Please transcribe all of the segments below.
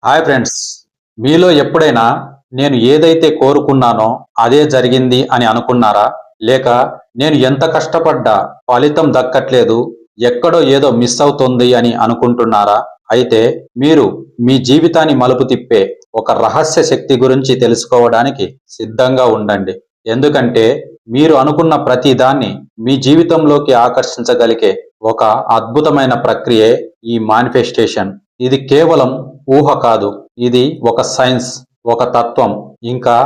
Hi friends, మీలో ఎప్పుడైనా నేను ఏదైతే కోరుకున్నానో అదే జరిగింది అని అనుకున్నారా? లేక నేను ఎంత కష్టపడ్డా ఫలితం దక్కట్లేదు, ఎక్కడో ఏదో మిస్ అవుతుంది అని అనుకుంటున్నారా? అయితే మీరు మీ జీవితాన్ని మలుపు తిప్పే ఒక రహస్య శక్తి గురించి తెలుసుకోవడానికి సిద్ధంగా ఉండండి. ఎందుకంటే మీరు అనుకున్న ప్రతి దాన్ని మీ జీవితంలోకి ఆకర్షించగలిగే ఒక అద్భుతమైన ప్రక్రియే ఈ మానిఫెస్టేషన్. ఇది కేవలం ఊహ కాదు. ఇది ఒక సైన్స్, ఒక తత్వం, ఇంకా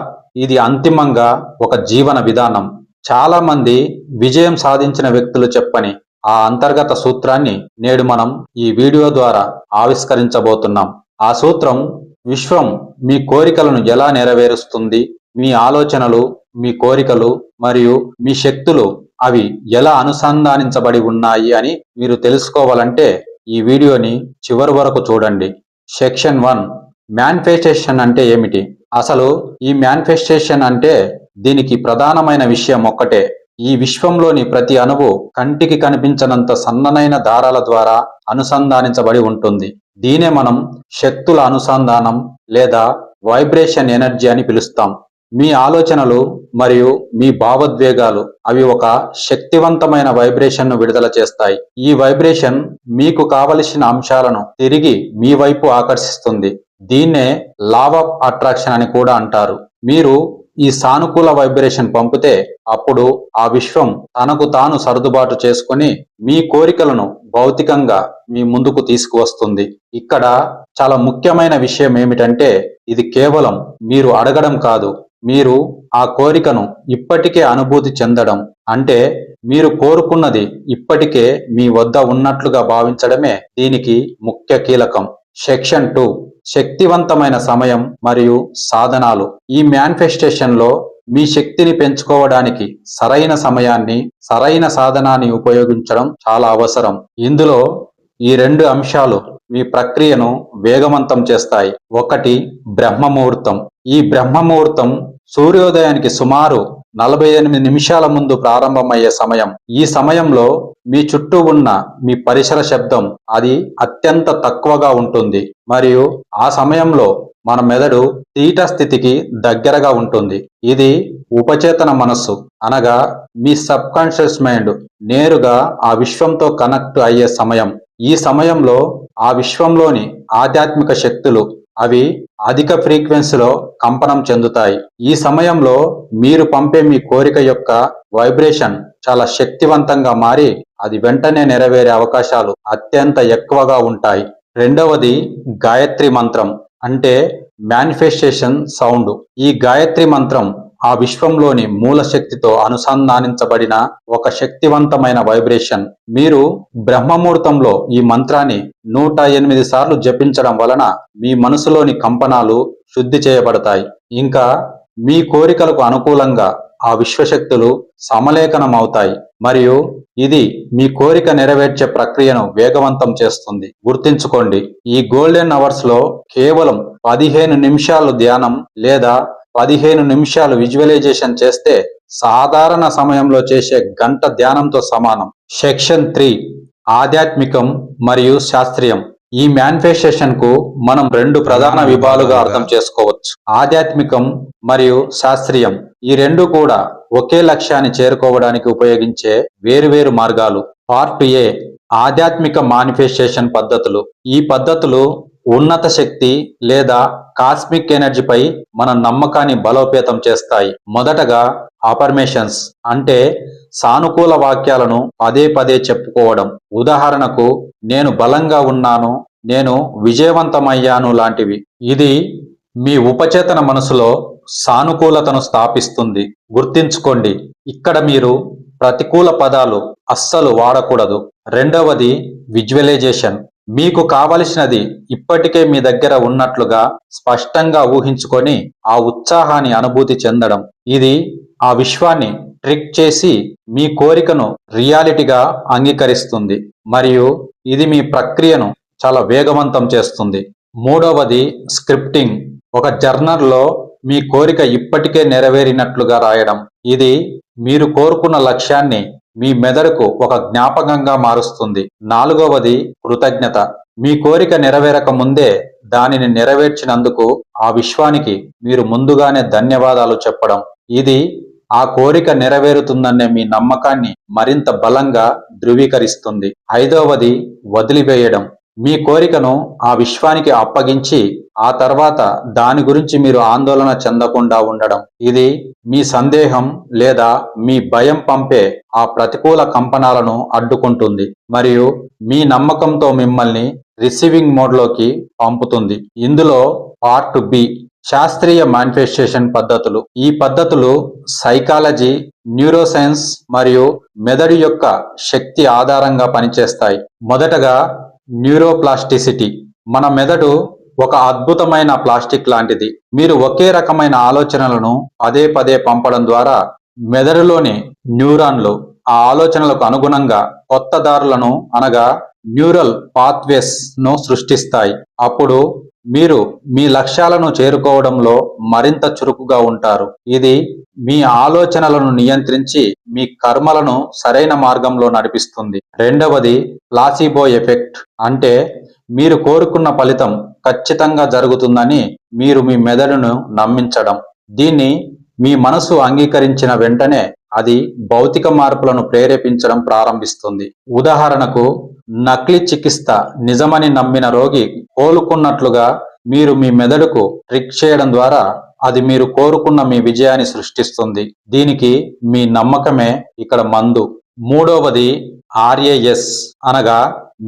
ఇది అంతిమంగా ఒక జీవన విధానం. చాలా మంది విజయం సాధించిన వ్యక్తులు చెప్పని ఆ అంతర్గత సూత్రాన్ని నేడు మనం ఈ వీడియో ద్వారా ఆవిష్కరించబోతున్నాం. ఆ సూత్రం విశ్వం మీ కోరికలను ఎలా నెరవేరుస్తుంది, మీ ఆలోచనలు, మీ కోరికలు మరియు మీ శక్తులు అవి ఎలా అనుసంధానించబడి ఉన్నాయి అని మీరు తెలుసుకోవాలంటే ఈ వీడియోని చివరి వరకు చూడండి. సెక్షన్ 1, మేనిఫెస్టేషన్ అంటే ఏమిటి? అసలు ఈ మేనిఫెస్టేషన్ అంటే దీనికి ప్రధానమైన విషయం ఒక్కటే. ఈ విశ్వంలోని ప్రతి అణువు కంటికి కనిపించనంత సన్ననైన దారాల ద్వారా అనుసంధానించబడి ఉంటుంది. దీనే మనం శక్తుల అనుసంధానం లేదా వైబ్రేషన్ ఎనర్జీ అని పిలుస్తాం. మీ ఆలోచనలు మరియు మీ భావోద్వేగాలు అవి ఒక శక్తివంతమైన వైబ్రేషన్ను విడుదల చేస్తాయి. ఈ వైబ్రేషన్ మీకు కావలసిన అంశాలను తిరిగి మీ వైపు ఆకర్షిస్తుంది. దీన్నే లా ఆఫ్ అట్రాక్షన్ అని కూడా అంటారు. మీరు ఈ సానుకూల వైబ్రేషన్ పంపితే అప్పుడు ఆ విశ్వం తనకు తాను సర్దుబాటు చేసుకుని మీ కోరికలను భౌతికంగా మీ ముందుకు తీసుకువస్తుంది. ఇక్కడ చాలా ముఖ్యమైన విషయం ఏమిటంటే ఇది కేవలం మీరు అడగడం కాదు, మీరు ఆ కోరికను ఇప్పటికే అనుభూతి చెందడం. అంటే మీరు కోరుకున్నది ఇప్పటికే మీ వద్ద ఉన్నట్లుగా భావించడమే దీనికి ముఖ్య కీలకం. సెక్షన్ 2, శక్తివంతమైన సమయం మరియు సాధనాలు. ఈ మేనిఫెస్టేషన్లో మీ శక్తిని పెంచుకోవడానికి సరైన సమయాన్ని, సరైన సాధనాన్ని ఉపయోగించడం చాలా అవసరం. ఇందులో ఈ 2 అంశాలు మీ ప్రక్రియను వేగవంతం చేస్తాయి. 1, బ్రహ్మముహూర్తం. ఈ బ్రహ్మముహూర్తం సూర్యోదయానికి సుమారు 48 నిమిషాల ముందు ప్రారంభమయ్యే సమయం. ఈ సమయంలో మీ చుట్టూ ఉన్న మీ పరిసర శబ్దం అది అత్యంత తక్కువగా ఉంటుంది మరియు ఆ సమయంలో మన మెదడు తీట స్థితికి దగ్గరగా ఉంటుంది. ఇది ఉపచేతన మనస్సు అనగా మీ సబ్ కాన్షియస్ మైండ్ నేరుగా ఆ విశ్వంతో కనెక్ట్ అయ్యే సమయం. ఈ సమయంలో ఆ విశ్వంలోని ఆధ్యాత్మిక శక్తులు అవి అధిక ఫ్రీక్వెన్సీలో కంపనం చెందుతాయి. ఈ సమయంలో మీరు పంపే మీ కోరిక యొక్క వైబ్రేషన్ చాలా శక్తివంతంగా మారి అది వెంటనే నెరవేరే అవకాశాలు అత్యంత ఎక్కువగా ఉంటాయి. 2వది, గాయత్రి మంత్రం అంటే మేనిఫెస్టేషన్ సౌండ్. ఈ గాయత్రి మంత్రం ఆ విశ్వంలోని మూల శక్తితో అనుసంధానించబడిన ఒక శక్తివంతమైన వైబ్రేషన్. మీరు బ్రహ్మముహూర్తంలో ఈ మంత్రాన్ని 108 సార్లు జపించడం వలన మీ మనసులోని కంపనాలు శుద్ధి చేయబడతాయి. ఇంకా మీ కోరికలకు అనుకూలంగా ఆ విశ్వశక్తులు సమలేఖనం అవుతాయి మరియు ఇది మీ కోరిక నెరవేర్చే ప్రక్రియను వేగవంతం చేస్తుంది. గుర్తుంచుకోండి, ఈ గోల్డెన్ అవర్స్ లో కేవలం 15 నిమిషాలు ధ్యానం లేదా 15 నిమిషాలు విజువలైజేషన్ చేస్తే సాధారణ సమయంలో చేసే గంట ధ్యానంతో సమానం. సెక్షన్ 3, ఆధ్యాత్మికం మరియు శాస్త్రీయం. ఈ మేనిఫెస్టేషన్ కు మనం 2 ప్రధాన విభాగాలుగా అర్థం చేసుకోవచ్చు. ఆధ్యాత్మికం మరియు శాస్త్రీయం. ఈ 2 కూడా ఒకే లక్ష్యాన్ని చేరుకోవడానికి ఉపయోగించే వేరువేరు మార్గాలు. పార్ట్ ఏ, ఆధ్యాత్మిక మేనిఫెస్టేషన్ పద్ధతులు. ఈ పద్ధతులు ఉన్నత శక్తి లేదా కాస్మిక్ ఎనర్జీపై మన నమ్మకాన్ని బలోపేతం చేస్తాయి. మొదటగా అఫర్మేషన్స్ అంటే సానుకూల వాక్యాలను పదే పదే చెప్పుకోవడం. ఉదాహరణకు, నేను బలంగా ఉన్నాను, నేను విజయవంతమయ్యాను లాంటివి. ఇది మీ ఉపచేతన మనసులో సానుకూలతను స్థాపిస్తుంది. గుర్తుంచుకోండి, ఇక్కడ మీరు ప్రతికూల పదాలు అస్సలు వాడకూడదు. 2వది, విజువలైజేషన్. మీకు కావలసినది ఇప్పటికే మీ దగ్గర ఉన్నట్లుగా స్పష్టంగా ఊహించుకొని ఆ ఉత్సాహాన్ని అనుభూతి చెందడం. ఇది ఆ విశ్వాన్ని ట్రిక్ చేసి మీ కోరికను రియాలిటీగా అంగీకరిస్తుంది మరియు ఇది మీ ప్రక్రియను చాలా వేగవంతం చేస్తుంది. 3వది, స్క్రిప్టింగ్. ఒక జర్నల్లో మీ కోరిక ఇప్పటికే నెరవేరినట్లుగా రాయడం. ఇది మీరు కోరుకున్న లక్ష్యాన్ని మీ మెదడుకు ఒక జ్ఞాపకంగా మారుస్తుంది. 4వది, కృతజ్ఞత. మీ కోరిక నెరవేరక ముందే దానిని నెరవేర్చినందుకు ఆ విశ్వానికి మీరు ముందుగానే ధన్యవాదాలు చెప్పడం, ఇది ఆ కోరిక నెరవేరుతుందనే మీ నమ్మకాన్ని మరింత బలంగా ధృవీకరిస్తుంది. ఐదవది, వదిలివేయడం. మీ కోరికను ఆ విశ్వానికి అప్పగించి ఆ తర్వాత దాని గురించి మీరు ఆందోళన చెందకుండా ఉండడం. ఇది మీ సందేహం లేదా మీ భయం పంపే ఆ ప్రతికూల కంపనాలను అడ్డుకుంటుంది మరియు మీ నమ్మకంతో మిమ్మల్ని రిసీవింగ్ మోడ్లోకి పంపుతుంది. ఇందులో పార్ట్ బి, శాస్త్రీయ మానిఫెస్టేషన్ పద్ధతులు. ఈ పద్ధతులు సైకాలజీ, న్యూరోసైన్స్ మరియు మెదడు యొక్క శక్తి ఆధారంగా పనిచేస్తాయి. మొదటగా న్యూరోప్లాస్టిసిటీ. మన మెదడు ఒక అద్భుతమైన ప్లాస్టిక్ లాంటిది. మీరు ఒకే రకమైన ఆలోచనలను పదే పదే పంపడం ద్వారా మెదడులోని న్యూరాన్లు ఆ ఆలోచనలకు అనుగుణంగా కొత్త దారులను అనగా న్యూరల్ పాత్వేస్ ను సృష్టిస్తాయి. అప్పుడు మీరు మీ లక్ష్యాలను చేరుకోవడంలో మరింత చురుకుగా ఉంటారు. ఇది మీ ఆలోచనలను నియంత్రించి మీ కర్మలను సరైన మార్గంలో నడిపిస్తుంది. రెండవది, ప్లాసిబో ఎఫెక్ట్. అంటే మీరు కోరుకున్న ఫలితం ఖచ్చితంగా జరుగుతుందని మీరు మీ మెదడును నమ్మించడం. దీన్ని మీ మనసు అంగీకరించిన వెంటనే అది భౌతిక మార్పులను ప్రేరేపించడం ప్రారంభిస్తుంది. ఉదాహరణకు, నకిలీ చికిత్స నిజమని నమ్మిన రోగి కోలుకున్నట్లుగా మీరు మీ మెదడుకు ట్రిక్ చేయడం ద్వారా అది మీరు కోరుకున్న మీ విజయాన్ని సృష్టిస్తుంది. దీనికి మీ నమ్మకమే ఇక్కడ మందు. మూడవది, ఆర్ఏఎస్ అనగా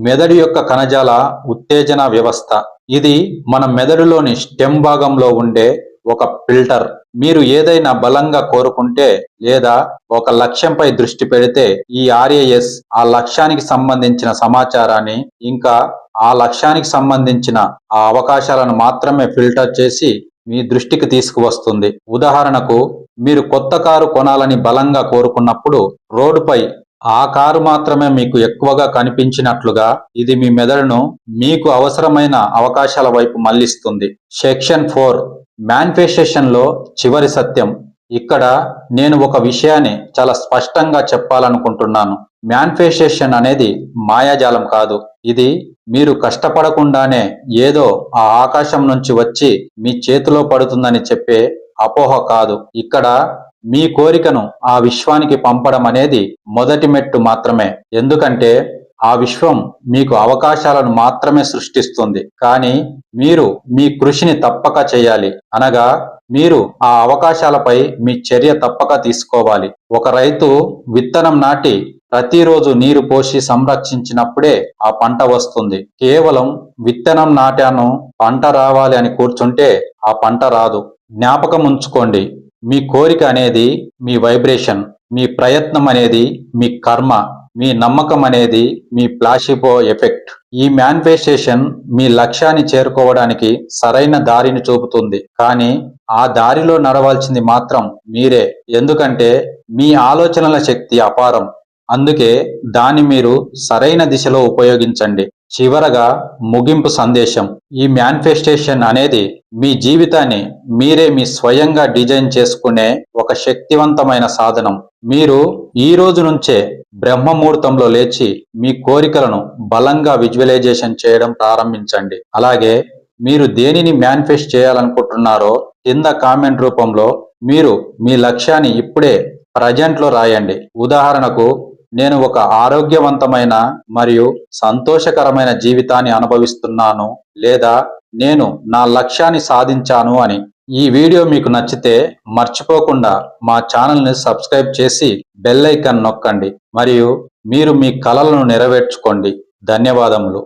మెదడు యొక్క కణజాల ఉత్తేజన వ్యవస్థ. ఇది మన మెదడులోని స్టెమ్ భాగంలో ఉండే ఒక ఫిల్టర్. మీరు ఏదైనా బలంగా కోరుకుంటే లేదా ఒక లక్ష్యంపై దృష్టి పెడితే ఈ ఆర్ఏఎస్ ఆ లక్ష్యానికి సంబంధించిన సమాచారాన్ని ఇంకా ఆ లక్ష్యానికి సంబంధించిన ఆ అవకాశాలను మాత్రమే ఫిల్టర్ చేసి మీ దృష్టికి తీసుకువస్తుంది. ఉదాహరణకు, మీరు కొత్త కారు కొనాలని బలంగా కోరుకున్నప్పుడు రోడ్డుపై ఆ కారు మాత్రమే మీకు ఎక్కువగా కనిపించినట్లుగా ఇది మీ మెదడును మీకు అవసరమైన అవకాశాల వైపు మళ్లిస్తుంది. సెక్షన్ 4, మేనిఫెస్టేషన్ లో చివరి సత్యం. ఇక్కడ నేను ఒక విషయాన్ని చాలా స్పష్టంగా చెప్పాలనుకుంటున్నాను. మేనిఫెస్టేషన్ అనేది మాయాజాలం కాదు. ఇది మీరు కష్టపడకుండానే ఏదో ఆ ఆకాశం నుంచి వచ్చి మీ చేతిలో పడుతుందని చెప్పే అపోహ కాదు. ఇక్కడ మీ కోరికను ఆ విశ్వానికి పంపడం అనేది మొదటి మెట్టు మాత్రమే. ఎందుకంటే ఆ విశ్వం మీకు అవకాశాలను మాత్రమే సృష్టిస్తుంది, కానీ మీరు మీ కృషిని తప్పక చేయాలి. అనగా మీరు ఆ అవకాశాలపై మీ చర్య తప్పక తీసుకోవాలి. ఒక రైతు విత్తనం నాటి ప్రతిరోజు నీరు పోసి సంరక్షించినప్పుడే ఆ పంట వస్తుంది. కేవలం విత్తనం నాటాను పంట రావాలి అని కూర్చుంటే ఆ పంట రాదు. జ్ఞాపకం ఉంచుకోండి, మీ కోరిక అనేది మీ వైబ్రేషన్, మీ ప్రయత్నం అనేది మీ కర్మ, మీ నమ్మకం అనేది మీ ప్లాసిబో ఎఫెక్ట్. ఈ మేనిఫెస్టేషన్ మీ లక్ష్యాన్ని చేరుకోవడానికి సరైన దారిని చూపుతుంది, కానీ ఆ దారిలో నడవాల్సింది మాత్రం మీరే. ఎందుకంటే మీ ఆలోచనల శక్తి అపారం. అందుకే దాన్ని మీరు సరైన దిశలో ఉపయోగించండి. చివరగా ముగింపు సందేశం. ఈ మేనిఫెస్టేషన్ అనేది మీ జీవితాన్ని మీరే మీ స్వయంగా డిజైన్ చేసుకునే ఒక శక్తివంతమైన సాధనం. మీరు ఈ రోజు నుంచే బ్రహ్మముహూర్తంలో లేచి మీ కోరికలను బలంగా విజువలైజేషన్ చేయడం ప్రారంభించండి. అలాగే మీరు దేనిని మేనిఫెస్ట్ చేయాలనుకుంటున్నారో కింద కామెంట్ రూపంలో మీరు మీ లక్ష్యాన్ని ఇప్పుడే ప్రజెంట్లో రాయండి. ఉదాహరణకు, నేను ఒక ఆరోగ్యవంతమైన మరియు సంతోషకరమైన జీవితాన్ని అనుభవిస్తున్నాను, లేదా నేను నా లక్ష్యాన్ని సాధించాను అని. ఈ వీడియో మీకు నచ్చితే మర్చిపోకుండా మా ఛానల్ని సబ్స్క్రైబ్ చేసి బెల్ ఐకాన్ నొక్కండి మరియు మీరు మీ కలలను నెరవేర్చుకోండి. ధన్యవాదములు.